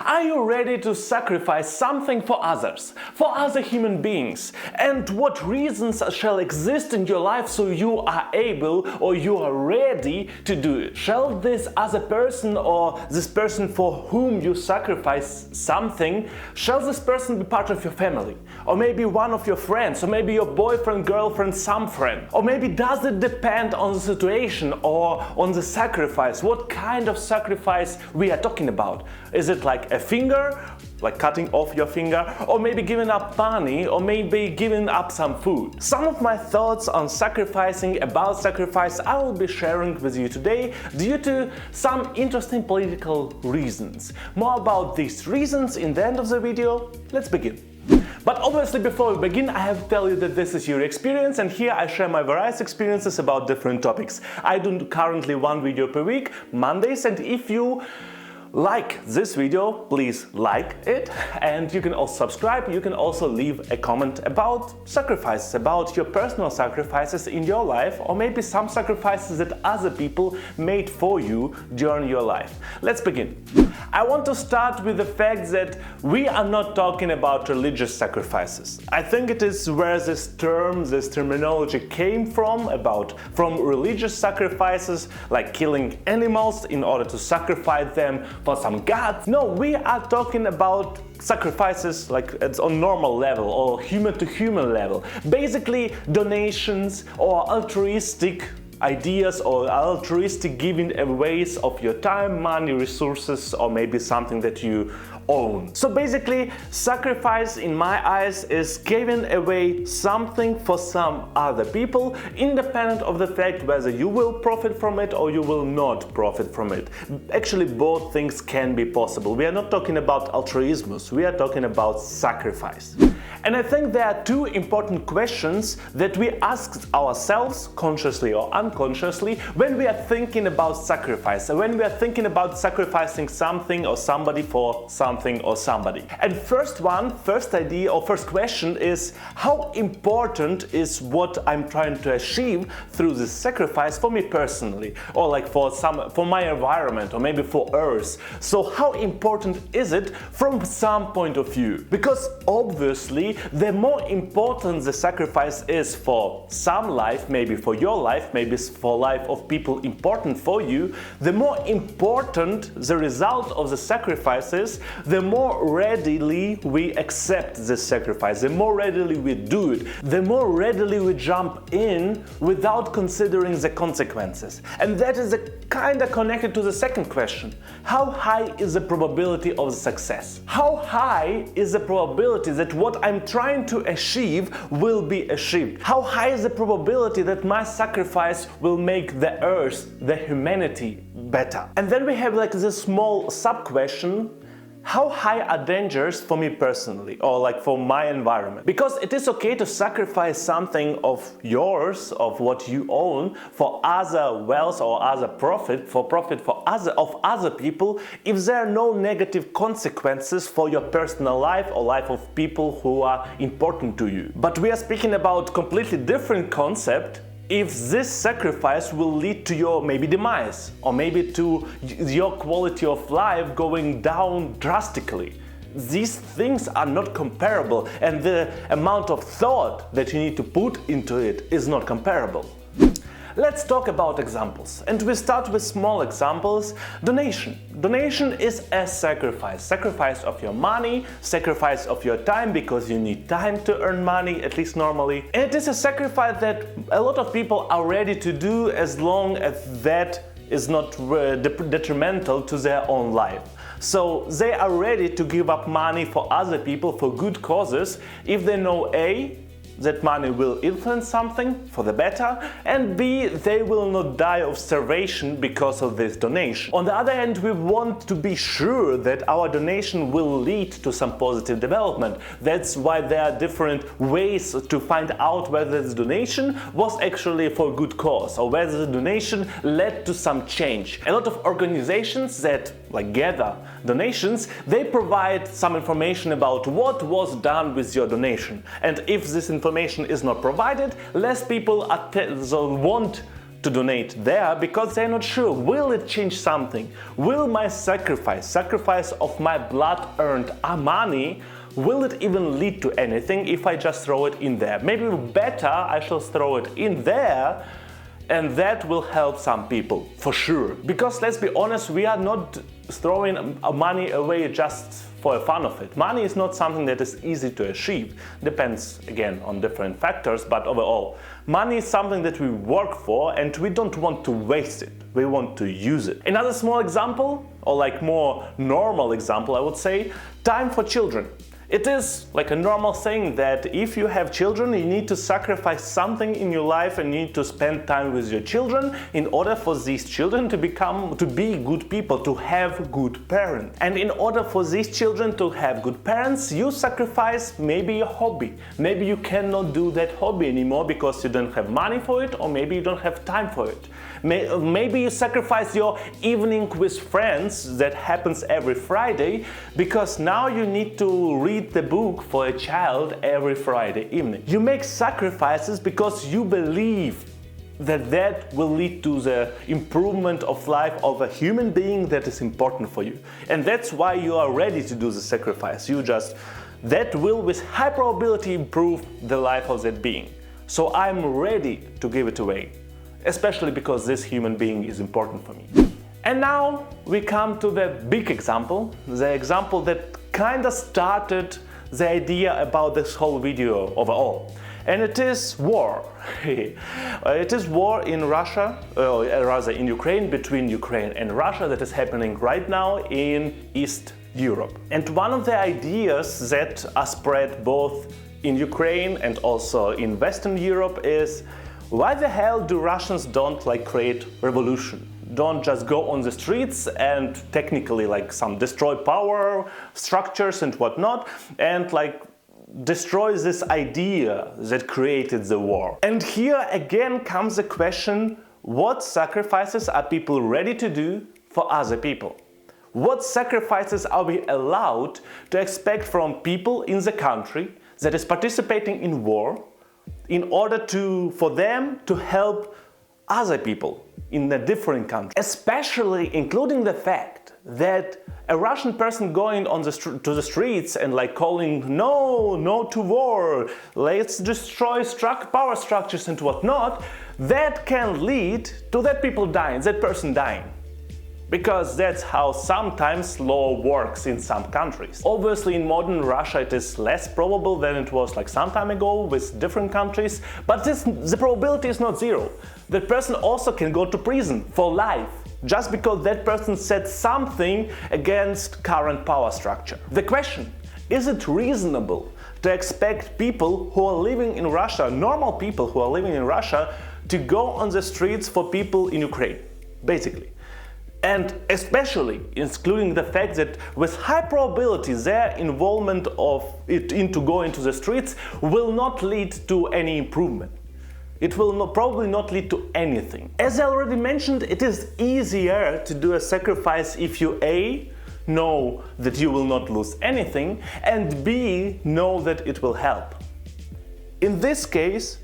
Are you ready to sacrifice something for others, for other human beings? And what reasons shall exist in your life so you are able or you are ready to do it? Shall this other person or this person for whom you sacrifice something, shall this person be part of your family? Or maybe one of your friends, or maybe your boyfriend, girlfriend, some friend? Or maybe does it depend on the situation or on the sacrifice? What kind of sacrifice we are talking about? Is it like a finger, like cutting off your finger, or maybe giving up money, or maybe giving up some food? Some of my thoughts on sacrificing, about sacrifice, I will be sharing with you today due to some interesting political reasons. More about these reasons in the end of the video. Let's begin. But obviously before we begin, I have to tell you that this is Yury Experience, and here I share my various experiences about different topics. I do currently one video per week, Mondays, and if you like this video, please like it, and you can also subscribe. You can also leave a comment about sacrifices, about your personal sacrifices in your life, or maybe some sacrifices that other people made for you during your life. Let's begin. I want to start with the fact that we are not talking about religious sacrifices. I think it is where this terminology came from religious sacrifices, like killing animals in order to sacrifice them for some gods. No, we are talking about sacrifices like it's on normal level or human to human level. Basically donations or altruistic ideas or altruistic giving aways of your time, money, resources, or maybe something that you own. So basically, sacrifice in my eyes is giving away something for some other people, independent of the fact whether you will profit from it or you will not profit from it. Actually, both things can be possible. We are not talking about altruism, we are talking about sacrifice. And I think there are two important questions that we ask ourselves, consciously or unconsciously, when we are thinking about sacrifice, when we are thinking about sacrificing something or somebody for something or somebody. And first idea or first question is, how important is what I'm trying to achieve through this sacrifice for me personally, or like for my environment, or maybe for Earth? So how important is it from some point of view? Because obviously the more important the sacrifice is for some life, maybe for your life, maybe for life of people important for you, the more important the result of the sacrifice is, the more readily we accept this sacrifice, the more readily we do it, the more readily we jump in without considering the consequences. And that is kind of connected to the second question. How high is the probability of success? How high is the probability that what I'm trying to achieve will be achieved? How high is the probability that my sacrifice will make the Earth, the humanity, better? And then we have like this small sub-question. How high are dangers for me personally, or like for my environment? Because it is okay to sacrifice something of yours, of what you own, for other wealth or other profit for other people, if there are no negative consequences for your personal life or life of people who are important to you. But we are speaking about completely different concept. If this sacrifice will lead to your maybe demise, or maybe to your quality of life going down drastically. These things are not comparable, and the amount of thought that you need to put into it is not comparable. Let's talk about examples, and we start with small examples. Donation. Donation is a sacrifice. Sacrifice of your money, sacrifice of your time, because you need time to earn money, at least normally. And it is a sacrifice that a lot of people are ready to do as long as that is not detrimental to their own life. So they are ready to give up money for other people, for good causes, if they know A, that money will influence something for the better, and B, they will not die of starvation because of this donation. On the other hand, we want to be sure that our donation will lead to some positive development. That's why there are different ways to find out whether this donation was actually for a good cause, or whether the donation led to some change. A lot of organizations that gather donations, they provide some information about what was done with your donation. And if this information is not provided, less people want to donate there because they're not sure, will it change something? Will my sacrifice of my blood-earned money, will it even lead to anything if I just throw it in there? Maybe better I shall throw it in there, and that will help some people, for sure. Because let's be honest, we are not throwing money away just for the fun of it. Money is not something that is easy to achieve. Depends, again, on different factors, but overall, money is something that we work for and we don't want to waste it. We want to use it. Another small example, or like more normal example, I would say, time for children. It is like a normal thing that if you have children, you need to sacrifice something in your life and you need to spend time with your children in order for these children to be good people, to have good parents. And in order for these children to have good parents, you sacrifice maybe your hobby. Maybe you cannot do that hobby anymore because you don't have money for it, or maybe you don't have time for it. Maybe you sacrifice your evening with friends that happens every Friday because now you need to read the book for a child every Friday evening. You make sacrifices because you believe that will lead to the improvement of life of a human being that is important for you. And that's why you are ready to do the sacrifice. That will with high probability improve the life of that being. So I'm ready to give it away, especially because this human being is important for me. And now we come to the big example, the example that kind of started the idea about this whole video overall. And it is war. It is war in Russia, rather in Ukraine, between Ukraine and Russia, that is happening right now in East Europe. And one of the ideas that are spread both in Ukraine and also in Western Europe is, why the hell do Russians don't create revolution? Don't just go on the streets and technically destroy power structures and whatnot, and destroy this idea that created the war. And here again comes the question, what sacrifices are people ready to do for other people? What sacrifices are we allowed to expect from people in the country that is participating in war in order for them to help other people in a different country? Especially including the fact that a Russian person going to the streets and calling no to war, let's destroy power structures and whatnot, that can lead to that person dying. Because that's how sometimes law works in some countries. Obviously in modern Russia it is less probable than it was some time ago with different countries, but the probability is not zero. That person also can go to prison for life, just because that person said something against current power structure. The question, is it reasonable to expect people who are living in Russia, normal people who are living in Russia, to go on the streets for people in Ukraine, basically? And especially including the fact that with high probability their involvement into going to the streets will not lead to any improvement. It will probably not lead to anything. As I already mentioned, it is easier to do a sacrifice if you A, know that you will not lose anything, and B, know that it will help. In this case,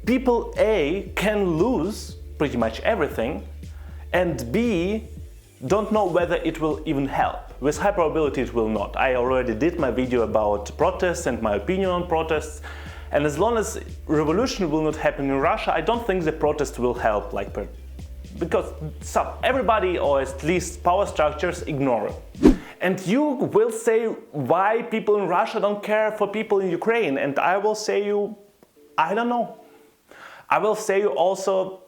people A can lose pretty much everything, and B, don't know whether it will even help. With high probability it will not. I already did my video about protests and my opinion on protests, and as long as revolution will not happen in Russia, I don't think the protest will help, because everybody, or at least power structures, ignore it. And you will say why people in Russia don't care for people in Ukraine, and I will say you, I don't know. I will say you also,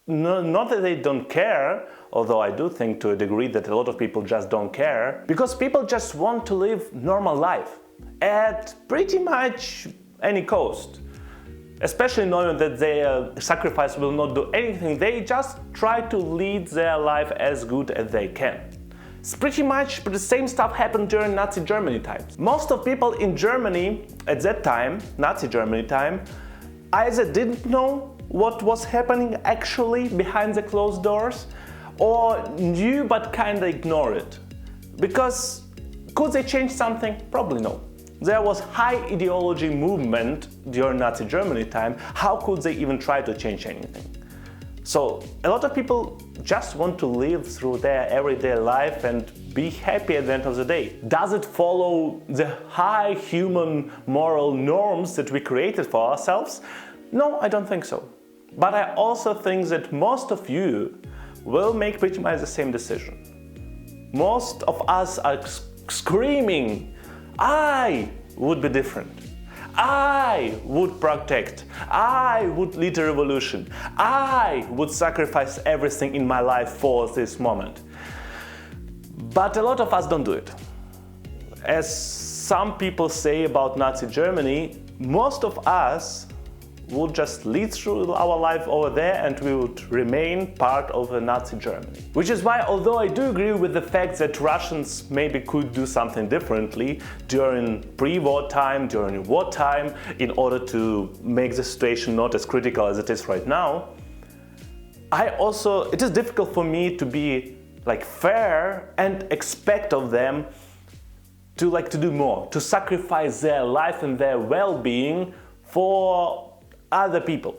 not that they don't care, although I do think to a degree that a lot of people just don't care, because people just want to live normal life at pretty much any cost. Especially knowing that their sacrifice will not do anything, they just try to lead their life as good as they can. It's pretty much the same stuff happened during Nazi Germany times. Most of people in Germany at that time, Nazi Germany time, either didn't know what was happening actually behind the closed doors, or knew but kinda ignored it. Because could they change something? Probably no. There was high ideology movement during Nazi Germany time. How could they even try to change anything? So a lot of people just want to live through their everyday life and be happy at the end of the day. Does it follow the high human moral norms that we created for ourselves? No, I don't think so. But I also think that most of you will make pretty much the same decision. Most of us are screaming, I would be different. I would protect. I would lead a revolution. I would sacrifice everything in my life for this moment. But a lot of us don't do it. As some people say about Nazi Germany, most of us would just lead through our life over there and we would remain part of a Nazi Germany. Which is why, although I do agree with the fact that Russians maybe could do something differently during pre-war time, during wartime, in order to make the situation not as critical as it is right now, it is difficult for me to be fair and expect of them to do more, to sacrifice their life and their well-being for other people.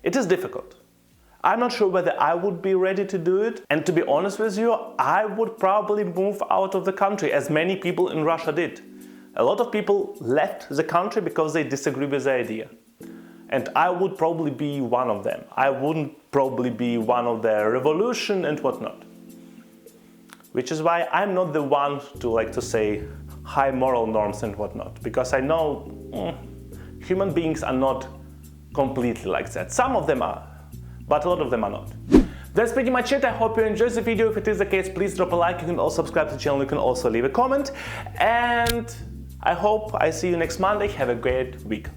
It is difficult. I'm not sure whether I would be ready to do it, and to be honest with you, I would probably move out of the country, as many people in Russia did. A lot of people left the country because they disagree with the idea. And I would probably be one of them. I wouldn't probably be one of the revolution and whatnot. Which is why I'm not the one to say high moral norms and whatnot, because I know human beings are not completely like that. Some of them are, but a lot of them are not. That's pretty much it. I hope you enjoyed the video. If it is the case, please drop a like. You can also subscribe to the channel. You can also leave a comment. And I hope I see you next Monday. Have a great week.